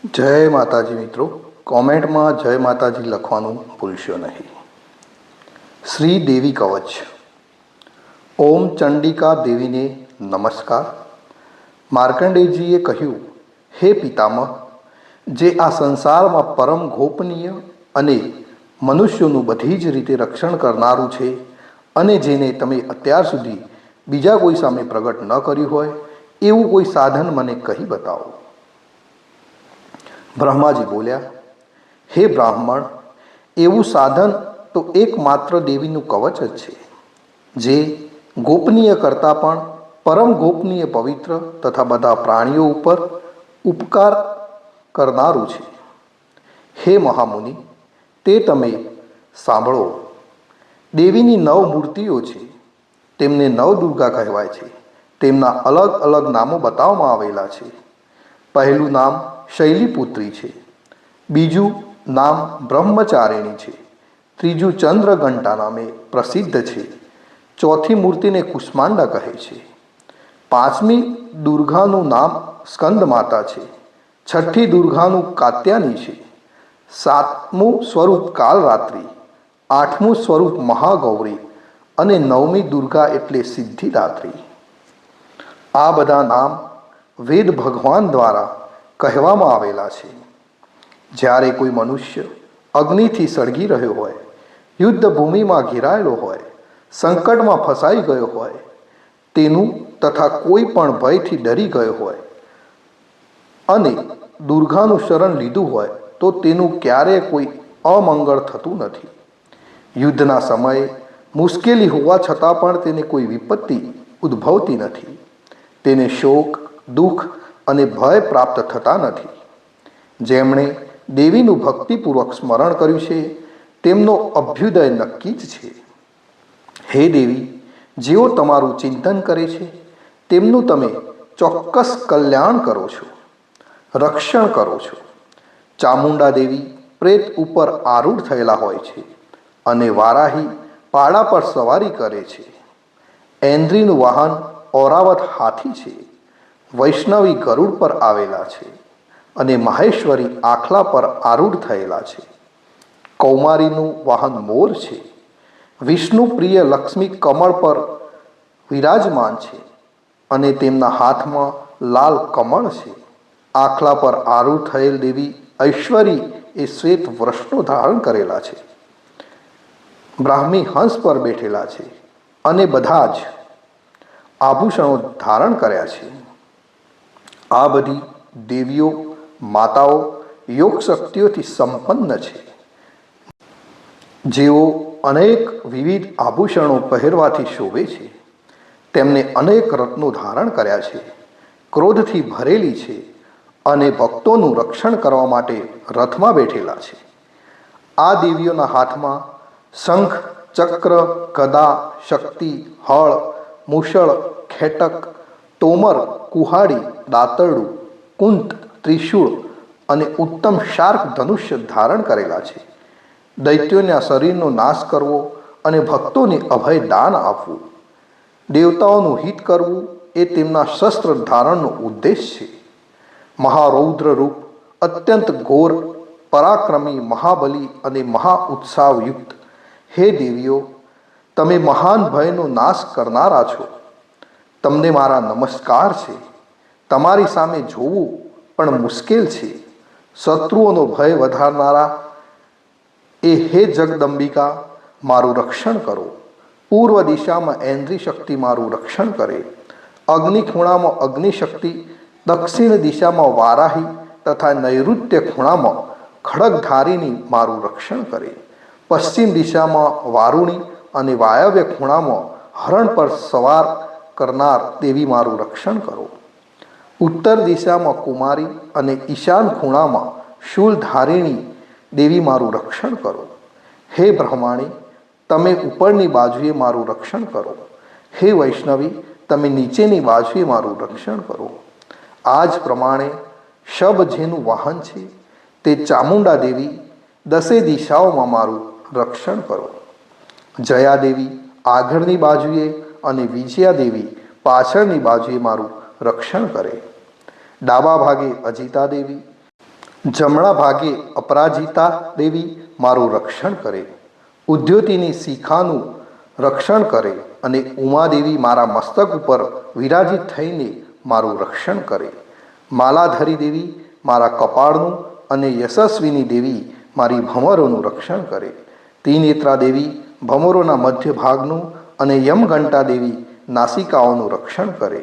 જય માતાજી મિત્રો, કોમેન્ટમાં જય માતાજી લખવાનું ભૂલશો નહીં. શ્રી દેવી કવચ. ઓમ ચંડિકા દેવીને નમસ્કાર. માર્કંડેયજીએ કહ્યું, હે પિતામહ, જે આ સંસારમાં પરમ ગોપનીય અને મનુષ્યોનું બધી જ રીતે રક્ષણ કરનારું છે અને જેને તમે અત્યાર સુધી બીજા કોઈ સામે પ્રગટ ન કર્યું હોય એવું કોઈ સાધન મને કહી બતાવો. બ્રહ્માજી બોલ્યા, હે બ્રાહ્મણ, એવું સાધન તો એકમાત્ર દેવીનું કવચ જ છે, જે ગોપનીય કરતાં પણ પરમ ગોપનીય પવિત્ર તથા બધા પ્રાણીઓ ઉપર ઉપકાર કરનારું છે. હે મહામુનિ, તે તમે સાંભળો. દેવીની 9 મૂર્તિઓ છે. તેમને નવદુર્ગા કહેવાય છે. તેમના અલગ અલગ નામો બતાવવામાં આવેલા છે. પહેલું નામ શૈલીપુત્રી છે, બીજું નામ બ્રહ્મચારિણી છે, ત્રીજું ચંદ્રઘંટા નામે પ્રસિદ્ધ છે, ચોથી મૂર્તિને કુષ્માંડા કહે છે, પાંચમી દુર્ગાનું નામ સ્કંદમાતા છે, છઠ્ઠી દુર્ગાનું કાત્યાની છે, સાતમું સ્વરૂપ કાલરાત્રિ, આઠમું સ્વરૂપ મહાગૌરી અને નવમી દુર્ગા એટલે સિદ્ધિદાત્રી. આ બધા નામ વેદ ભગવાન દ્વારા કહેવામાં આવેલા છે. જ્યારે કોઈ મનુષ્ય અગ્નિથી સળગી રહ્યો હોય, યુદ્ધ ભૂમિમાં ઘેરાયેલો હોય, સંકટમાં ફસાઈ ગયો હોય, તેનું તથા કોઈ પણ ભયથી ડરી ગયો હોય અને દુર્ગાનું શરણ લીધું હોય તો તેનું ક્યારેય કોઈ અમંગળ થતું નથી. યુદ્ધના સમયે મુશ્કેલી હોવા છતાં પણ તેને કોઈ વિપત્તિ ઉદ્ભવતી નથી. તેને શોક, દુઃખ અને ભય પ્રાપ્ત થતા નથી. જેમણે દેવીનું ભક્તિપૂર્વક સ્મરણ કર્યું છે તેમનો અભ્યુદય નક્કી જ છે. હે દેવી, જેઓ તમારું ચિંતન કરે છે તેમનું તમે ચોક્કસ કલ્યાણ કરો છો, રક્ષણ કરો છો. ચામુંડા દેવી પ્રેત ઉપર આરૂઢ થયેલા હોય છે અને વારાહી પાડા પર સવારી કરે છે. ઐન્દ્રીનું વાહન ઔરાવત હાથી છે, વૈષ્ણવી ગરુડ પર આવેલા છે અને મહેશ્વરી આખલા પર આરૂઢ થયેલા છે. કૌમારીનું વાહન મોર છે, વિષ્ણુ પ્રિય લક્ષ્મી કમળ પર વિરાજમાન છે અને તેમના હાથમાં લાલ કમળ છે. આખલા પર આરૂઢ થયેલ દેવી ઐશ્વરી એ શ્વેત વૃષણો ધારણ કરેલા છે. બ્રાહ્મી હંસ પર બેઠેલા છે અને બધા જ આભૂષણો ધારણ કર્યા છે. આ બધી દેવીઓ માતાઓ યોગ શક્તિઓથી સંપન્ન છે. જેઓ અનેક વિવિધ આભૂષણો પહેરવાથી શોભે છે. તેમને અનેક રત્નો ધારણ કર્યા છે, ક્રોધથી ભરેલી છે અને ભક્તોનું રક્ષણ કરવા માટે રથમાં બેઠેલા છે. આ દેવીઓના હાથમાં શંખ, ચક્ર, ગદા, શક્તિ, હળ, મૂષળ, ખેટક, તોમર, કુહાડી, દાતરડું, કુંત, ત્રિશૂળ અને ઉત્તમ શાર્ક ધનુષ્ય ધારણ કરેલા છે. દૈત્યોના શરીરનો નાશ કરવો અને ભક્તોને અભય દાન આપવું, દેવતાઓનું હિત કરવું એ તેમના શસ્ત્ર ધારણનો ઉદ્દેશ છે. મહારૌદ્ર રૂપ, અત્યંત ઘોર, પરાક્રમી, મહાબલી અને મહા ઉત્સાહયુક્ત હે દેવીઓ, તમે મહાન ભયનો નાશ કરનારા છો. તમને મારા નમસ્કાર છે. તમારી સામે જોવું પણ મુશ્કેલ છે. શત્રુઓનો ભય વધારનારા એ હે જગદંબિકા, મારું રક્ષણ કરો. પૂર્વ દિશામાં ઐન્દ્રી શક્તિ મારું રક્ષણ કરે, અગ્નિ ખૂણામાં અગ્નિશક્તિ, દક્ષિણ દિશામાં વારાહી તથા નૈઋત્ય ખૂણામાં ખડગધારીની મારું રક્ષણ કરે, પશ્ચિમ દિશામાં વારુણી અને વાયવ્ય ખૂણામાં હરણ પર સવાર કરનાર દેવી મારું રક્ષણ કરો. ઉત્તર દિશામાં કુમારી અને ઈશાન ખૂણામાં શૂલધારિણી દેવી મારું રક્ષણ કરો. હે બ્રહ્માણી, તમે ઉપરની બાજુએ મારું રક્ષણ કરો. હે વૈષ્ણવી, તમે નીચેની બાજુએ મારું રક્ષણ કરો. આ જ પ્રમાણે શબ જેનું વાહન છે તે ચામુંડા દેવી દસે દિશાઓમાં મારું રક્ષણ કરો. જયા દેવી આગળની બાજુએ અને વિજયા દેવી પાછળની બાજુએ મારું રક્ષણ કરે. ડાબા ભાગે અજિતા દેવી, જમણા ભાગે અપરાજિતા દેવી મારું રક્ષણ કરે, ઉદ્યોતિની શિખાનું રક્ષણ કરે અને ઉમાદેવી મારા મસ્તક ઉપર વિરાજિત થઈને મારું રક્ષણ કરે. માલાધરી દેવી મારા કપાળનું અને યશસ્વીની દેવી મારી ભમરોનું રક્ષણ કરે. ત્રિનેત્રા દેવી ભમરોના મધ્ય ભાગનું અને યમઘંટા દેવી નાસિકાઓનું રક્ષણ કરે.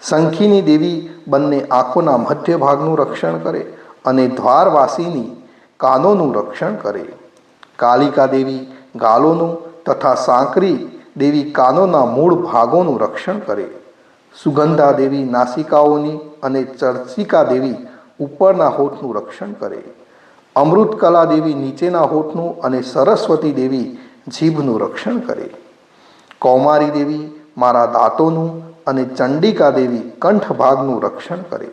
શંખીની દેવી બંને આંખોના મધ્ય ભાગનું રક્ષણ કરે અને દ્વારવાસીની કાનોનું રક્ષણ કરે. કાલિકા દેવી ગાલોનું તથા સાંકરી દેવી કાનોના મૂળ ભાગોનું રક્ષણ કરે. સુગંધા દેવી નાસિકાઓની અને ચર્ચિકા દેવી ઉપરના હોઠનું રક્ષણ કરે. અમૃતકલા દેવી નીચેના હોઠનું અને સરસ્વતી દેવી જીભનું રક્ષણ કરે. કૌમારી દેવી મારા દાંતોનું અને ચંડિકા દેવી કંઠ ભાગનું રક્ષણ કરે.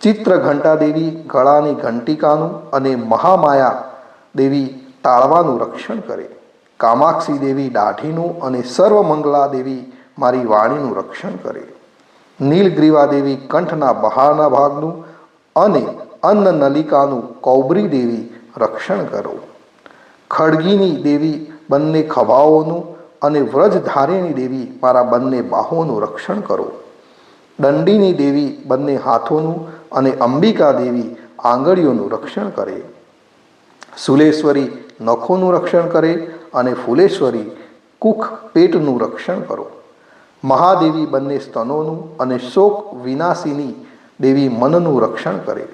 ચિત્રઘંટા દેવી ગળાની ઘંટિકાનું અને મહામાયા દેવી તાળવાનું રક્ષણ કરે. કામાક્ષી દેવી દાઢીનું અને સર્વમંગલા દેવી મારી વાણીનું રક્ષણ કરે. નીલગ્રીવા દેવી કંઠના બહારના ભાગનું અને અન્નનલિકાનું કૌબરી દેવી રક્ષણ કરો. ખડગીની દેવી બંને ખભાઓનું અને વ્રજધારિણી દેવી મારા બંને બાહોનું રક્ષણ કરો. દંડીની દેવી બંને હાથોનું અને અંબિકા દેવી આંગળીઓનું રક્ષણ કરે. શુલેશ્વરી નખોનું રક્ષણ કરે અને ફૂલેશ્વરી કુખ પેટનું રક્ષણ કરો. મહાદેવી બંને સ્તનોનું અને શોક વિનાશિની દેવી મનનું રક્ષણ કરે.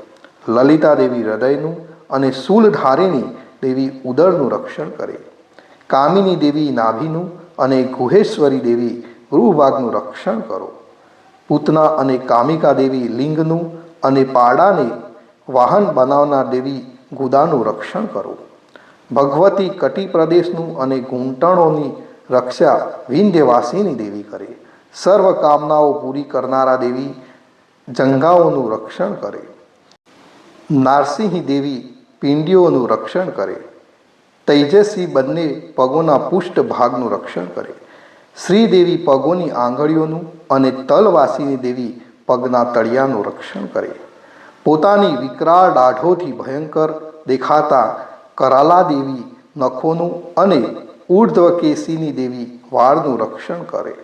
લલિતા દેવી હૃદયનું અને શૂલધારિણી દેવી ઉદરનું રક્ષણ કરે. કામિની દેવી નાભીનું અને ગુહેશ્વરી દેવી ગૃહભાગનું રક્ષણ કરો. પૂતના અને કામિકા દેવી લિંગનું અને પાડાને વાહન બનાવનાર દેવી ગુદાનું રક્ષણ કરો. ભગવતી કટી પ્રદેશનું અને ઘૂંટણોની રક્ષા વિંધ્યવાસીની દેવી કરે. સર્વ કામનાઓ પૂરી કરનારા દેવી જંઘાઓનું રક્ષણ કરે. નારસિંહી દેવી પિંડીઓનું રક્ષણ કરે. તૈજસી બંને પગોના પુષ્ટ ભાગનું રક્ષણ કરે. શ્રીદેવી પગોની આંગળીઓનું અને તલવાસીની દેવી પગના તળિયાનું રક્ષણ કરે. પોતાની વિકરાળ દાઢોથી ભયંકર દેખાતા કરાલા દેવી નખોનું અને ઉર્ધ્વકેશીની દેવી વાળનું રક્ષણ કરે.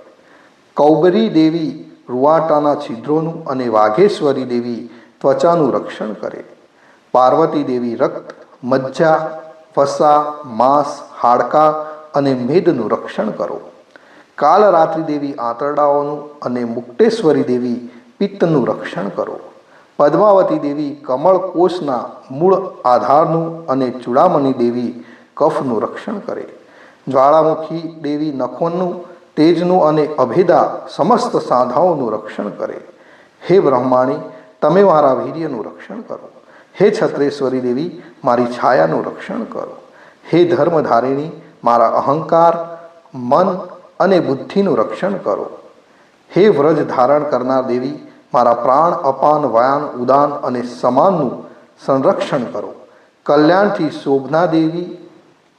કૌબરી દેવી રૂવાટાના છિદ્રોનું અને વાઘેશ્વરી દેવી ત્વચાનું રક્ષણ કરે. પાર્વતી દેવી રક્ત, મજ્જા, વસા, માંસ, હાડકાં અને મેદનું રક્ષણ કરો. કાલરાત્રિ દેવી આંતરડાઓનું અને મુક્તેશ્વરી દેવી પિત્તનું રક્ષણ કરો. પદ્માવતી દેવી કમળ કોષના મૂળ આધારનું અને ચૂડામણી દેવી કફનું રક્ષણ કરે. જ્વાળામુખી દેવી નખોનું, તેજનું અને અભેદા સમસ્ત સાંધાઓનું રક્ષણ કરે. હે બ્રહ્માણી, તમે મારા વીર્યનું રક્ષણ કરો. હે છત્રેશ્વરી દેવી, મારી છાયાનું રક્ષણ કરો. હે ધર્મધારિણી, મારા અહંકાર, મન અને બુદ્ધિનું રક્ષણ કરો. હે વ્રજ ધારણ કરનાર દેવી, મારા પ્રાણ, અપાન, વાયાન, ઉદાન અને સમાનનું સંરક્ષણ કરો. કલ્યાણથી શોભના દેવી,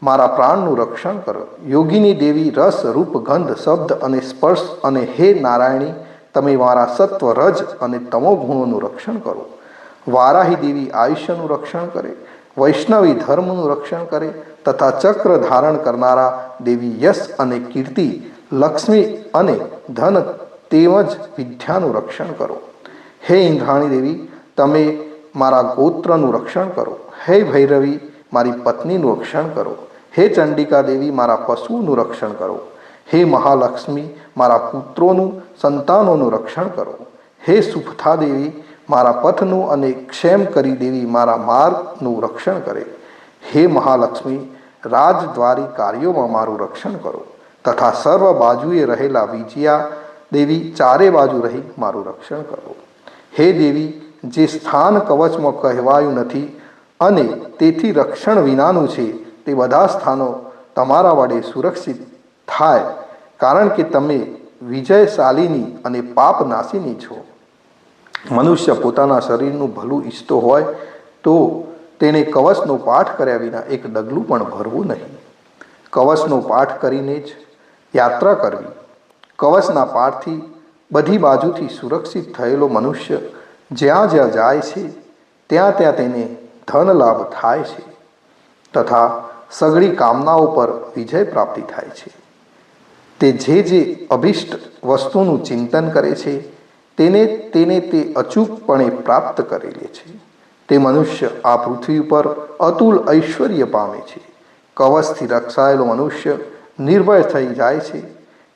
મારા પ્રાણનું રક્ષણ કરો. યોગીની દેવી રસ, રૂપ, ગંધ, શબ્દ અને સ્પર્શ અને હે નારાયણી, તમે મારા સત્વ, રજ અને તમો ગુણોનું રક્ષણ કરો. વારાહી દેવી આયુષ્યનું રક્ષણ કરે. વૈષ્ણવી ધર્મનું રક્ષણ કરે તથા ચક્ર ધારણ કરનારા દેવી યશ અને કીર્તિ, લક્ષ્મી અને ધન તેમજ વિદ્યાનું રક્ષણ કરો. હે ઇન્દ્રાણી દેવી, તમે મારા ગોત્રનું રક્ષણ કરો. હે ભૈરવી, મારી પત્નીનું રક્ષણ કરો. હે ચંડિકા દેવી, મારા પશુનું રક્ષણ કરો. હે મહાલક્ષ્મી, મારા પુત્રોનું, સંતાનોનું રક્ષણ કરો. હે સુફથા દેવી, મારા પથનું અને ક્ષેમ કરી દેવી મારા માર્ગનું રક્ષણ કરે. હે મહાલક્ષ્મી, રાજદ્વારી કાર્યોમાં મારું રક્ષણ કરો તથા સર્વ બાજુએ રહેલા વિજયા દેવી ચારે બાજુ રહી મારું રક્ષણ કરો. હે દેવી, જે સ્થાન કવચમાં કહેવાયું નથી અને તેથી રક્ષણ વિનાનું છે, તે બધા સ્થાનો તમારા વડે સુરક્ષિત થાય, કારણ કે તમે વિજયશાલિની અને પાપનાશિની છો. મનુષ્ય પોતાના શરીરનું ભલું ઈચ્છતો હોય તો તેણે કવચનો પાઠ કર્યા વિના એક ડગલું પણ ભરવું નહીં. કવચનો પાઠ કરીને જ યાત્રા કરવી. કવચના પાઠથી બધી બાજુથી સુરક્ષિત થયેલો મનુષ્ય જ્યાં જ્યાં જાય છે ત્યાં ત્યાં તેને ધન લાભ થાય છે તથા સઘળી કામનાઓ પર વિજય પ્રાપ્તિ થાય છે. તે જે અભિષ્ટ વસ્તુનું ચિંતન કરે છે તેને તે અચૂકપણે પ્રાપ્ત કરી લે છે. તે મનુષ્ય આ પૃથ્વી ઉપર અતુલ ઐશ્વર્ય પામે છે. કવચથી રક્ષાયેલો મનુષ્ય નિર્ભય થઈ જાય છે.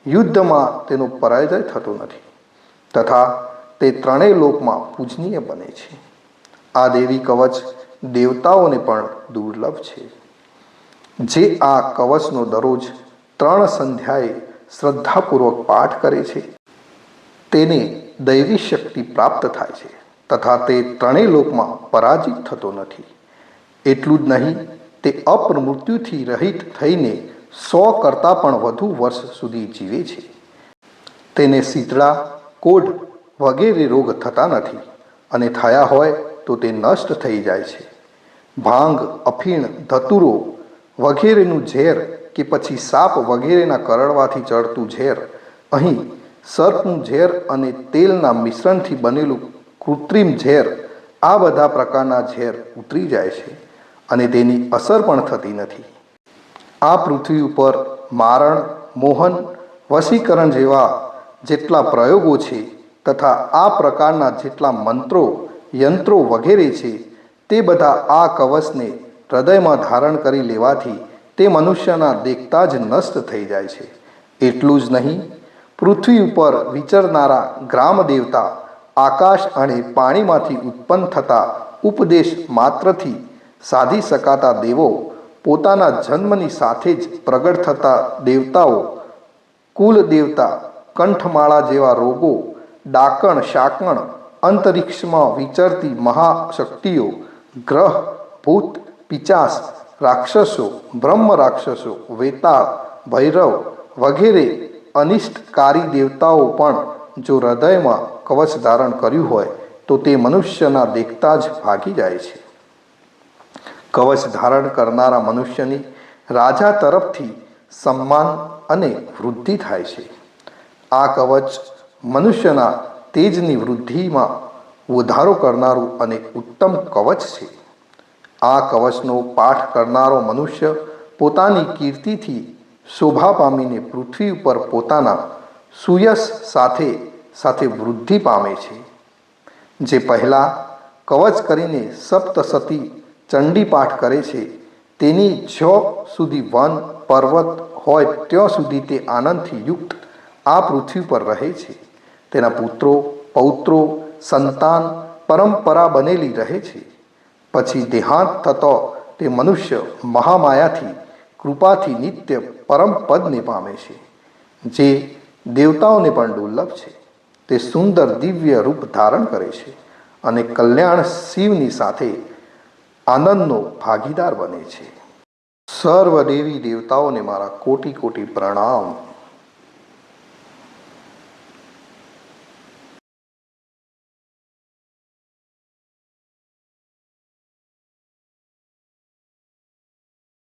યુદ્ધમાં તેનો પરાજય થતો નથી તથા તે ત્રણેય લોકમાં પૂજનીય બને છે. આ દેવી કવચ દેવતાઓને પણ દુર્લભ છે. જે આ કવચનો દરરોજ 3 સંધ્યાએ શ્રદ્ધાપૂર્વક પાઠ કરે છે તેને દૈવી શક્તિ પ્રાપ્ત થાય છે તથા તે ત્રણેય લોકમાં પરાજિત થતો નથી. એટલું જ નહીં, તે અપમૃત્યુથી રહિત થઈને 100 કરતાં પણ વધુ વર્ષ સુધી જીવે છે. તેને શીતળા, કોઢ વગેરે રોગ થતા નથી અને થયા હોય તો તે નષ્ટ થઈ જાય છે. ભાંગ, અફીણ, ધતુરો વગેરેનું ઝેર કે પછી સાપ વગેરેના કરડવાથી ચડતું ઝેર, અહીં સર્પનું ઝેર અને તેલના મિશ્રણથી બનેલું કૃત્રિમ ઝેર, આ બધા પ્રકારના ઝેર ઉતરી જાય છે અને તેની અસર પણ થતી નથી. આ પૃથ્વી ઉપર મારણ, મોહન, વશીકરણ જેવા જેટલા પ્રયોગો છે તથા આ પ્રકારના જેટલા મંત્રો, યંત્રો વગેરે છે તે બધા આ કવચને હૃદયમાં ધારણ કરી લેવાથી તે મનુષ્યના દેખતા જ નષ્ટ થઈ જાય છે. એટલું જ નહીં, પૃથ્વી ઉપર વિચરનારા ગ્રામ દેવતા, આકાશ અને પાણીમાંથી ઉત્પન્ન થતા ઉપદેશ માત્રથી સાધી શકાતા દેવો, પોતાના જન્મની સાથે જ પ્રગટ થતા દેવતાઓ, કુલ દેવતા, કંઠમાળા જેવા રોગો, ડાકણ, શાકણ, અંતરિક્ષમાં વિચરતી મહાશક્તિઓ, ગ્રહ, ભૂત, પિચાસ, રાક્ષસો, બ્રહ્મ રાક્ષસો, વેતાળ, ભૈરવ વગેરે અનિષ્ટકારી દેવતાઓ પણ જો હૃદયમાં કવચ ધારણ કર્યું હોય તો તે મનુષ્યના દેખતા જ ભાગી જાય છે. કવચ ધારણ કરનારા મનુષ્યની રાજા તરફથી સન્માન અને વૃદ્ધિ થાય છે. આ કવચ મનુષ્યના તેજની વૃદ્ધિમાં વધારો કરનારું અને ઉત્તમ કવચ છે. આ કવચનો પાઠ કરનારો મનુષ્ય પોતાની કીર્તિથી શોભા પામીને પૃથ્વી ઉપર પોતાના સુયશ સાથે સાથે વૃદ્ધિ પામે છે. જે પહેલાં કવચ કરીને સપ્તસતી ચંડી પાઠ કરે છે તેની જ્યાં સુધી વન પર્વત હોય ત્યાં સુધી તે આનંદથી યુક્ત આ પૃથ્વી પર રહે છે. તેના પુત્રો, પૌત્રો, સંતાન પરંપરા બનેલી રહે છે. પછી દેહાંત થતો તે મનુષ્ય મહામાયાથી કૃપાથી નિત્ય પરમ પદને પામે છે, જે દેવતાઓને પણ દુર્લભ છે. તે સુંદર દિવ્ય રૂપ ધારણ કરે છે અને કલ્યાણ શિવની સાથે આનંદનો ભાગીદાર બને છે. સર્વ દેવી દેવતાઓને મારા કોટી કોટી પ્રણામ.